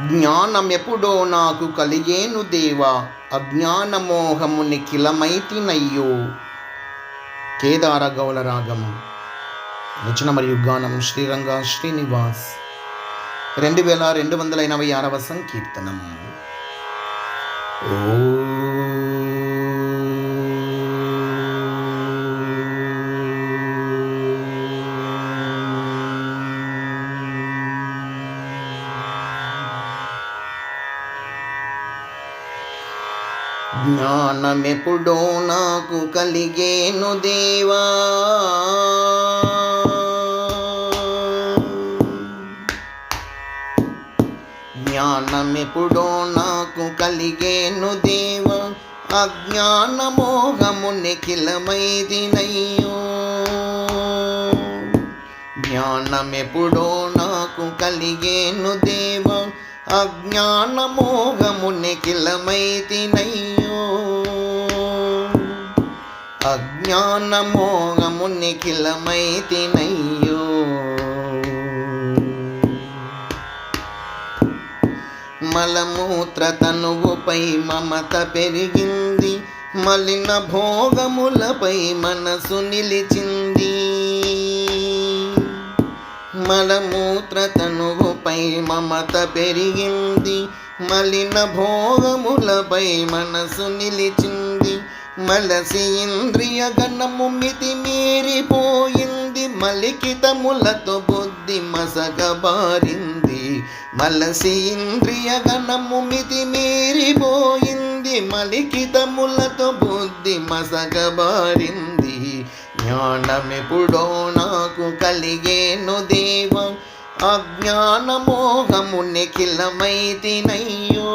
జ్ఞానమెప్పుడో నాకు కలిగేను దేవా, అజ్ఞానమోహము నిఖిలమైతినయ్యో. కేదార గౌళ రాగం. రచన మరియు గానం శ్రీరంగ శ్రీనివాస్. 2286వ సంకీర్తనం. జ్ఞానమెప్పుడో నాకు కలిగేను దేవా, జ్ఞానమెప్పుడో నాకు కలిగేను దేవా, అజ్ఞానమోహము నిఖిలమైదినయ్యో. జ్ఞానమెప్పుడో నాకు కలిగేను దేవా, అజ్ఞానమోహము నిఖిలమైతినయ్యో. అజ్ఞానమోహము నిఖిలమైతినయ్యో. మలమూత్ర తనువుపై మమత పెరిగింది, మలిన భోగములపై మనసు నిలిచింది. మలమూత్ర తనువుపై మమత పెరిగింది, మలిన భోగములపై మనసు నిలిచింది. మలసి ఇంద్రియ గణము మితి మీరిపోయింది, మలికితములతో బుద్ధి మసకబారింది. మలసి ఇంద్రియ గణము మితి మీరిపోయింది, మలికితములతో బుద్ధి మసకబారింది. జ్ఞానమెప్పుడో నాకు కలిగేను దేవా, అజ్ఞానమోహము నిఖిలమైతినయ్యో.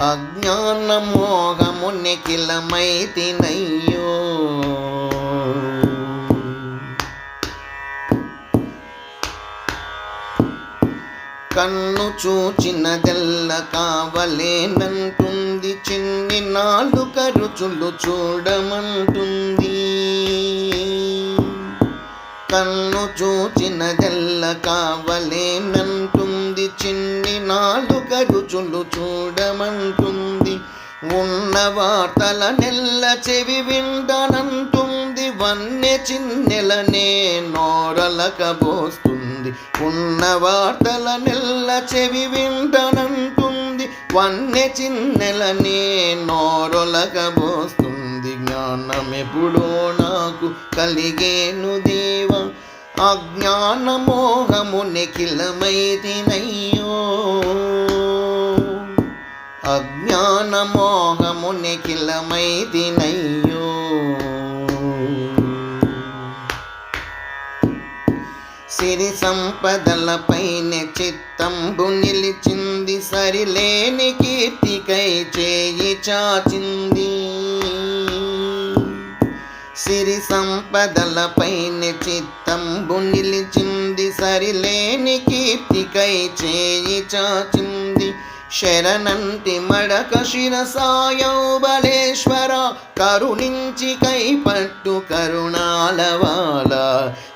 అజ్ఞానమోహము నిఖిలమైతినయ్యో. కన్ను చూచినదెల్ల కావలేనంటుంది, చిన్ని నాలుక రుచులు చూడమంటుంది. కన్ను చూచినదెల్ల కావలేనంటుంది, చిన్ని నాలుక రుచులు చూడమంటుంది. ఉన్న వార్తల నెల్ల చెవి వింటానంటుంది, వన్నె చిన్నెలనే నోరలకబోస్తుంది. ఉన్న వార్తల నెల్ల చెవి వింటానంటుంది, వన్నె చిన్నెలనే నోరలకబోస్తుంది. జ్ఞానమెప్పుడో నాకు కలిగేను దేవా, అజ్ఞానమోహము నిఖిలమైతినయ్యో. అజ్ఞానమోహము నిఖిలమైతినయ్యో. సిరి సంపదలపైనే చిత్తంబు నిలిచింది, సరిలేని కీర్తికై చేయి చాచింది. సిరి సంపదలపైనే చిత్తంబు నిలిచింది, సరిలేని కీర్తికై చేయి చాచింది. శరణంటి మడక శిరసాయౌ బలేశ్వర, కరుణించి కైపట్టు కరుణాలవాల.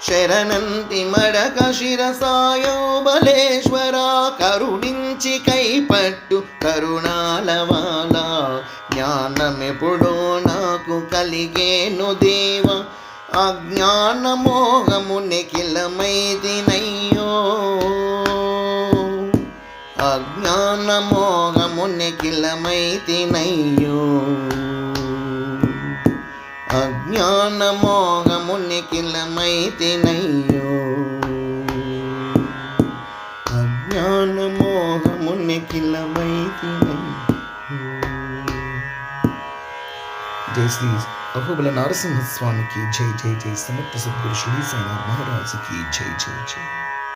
శరణంటి మడక శిరసాయౌ బలేశ్వర, కరుణించి కైపట్టు కరుణాలవాల. జ్ఞానమెప్పుడో నాకు కలిగేను దేవా, అజ్ఞానమోహము నిఖిలమైతినయ్యో. అజ్ఞానమోహము నిఖిలమైతినయ్యో. అజ్ఞానమోహము నిఖిలమైతినయ్యో. అజ్ఞానమోహము నిఖిలమైతినయ్యో. జై శ్రీ అహోబల నరసింహస్వామికి జై. జై జై. సమర్థ సద్గురు శ్రీ సాయినాథ్ మహారాజుకి జై జై జై.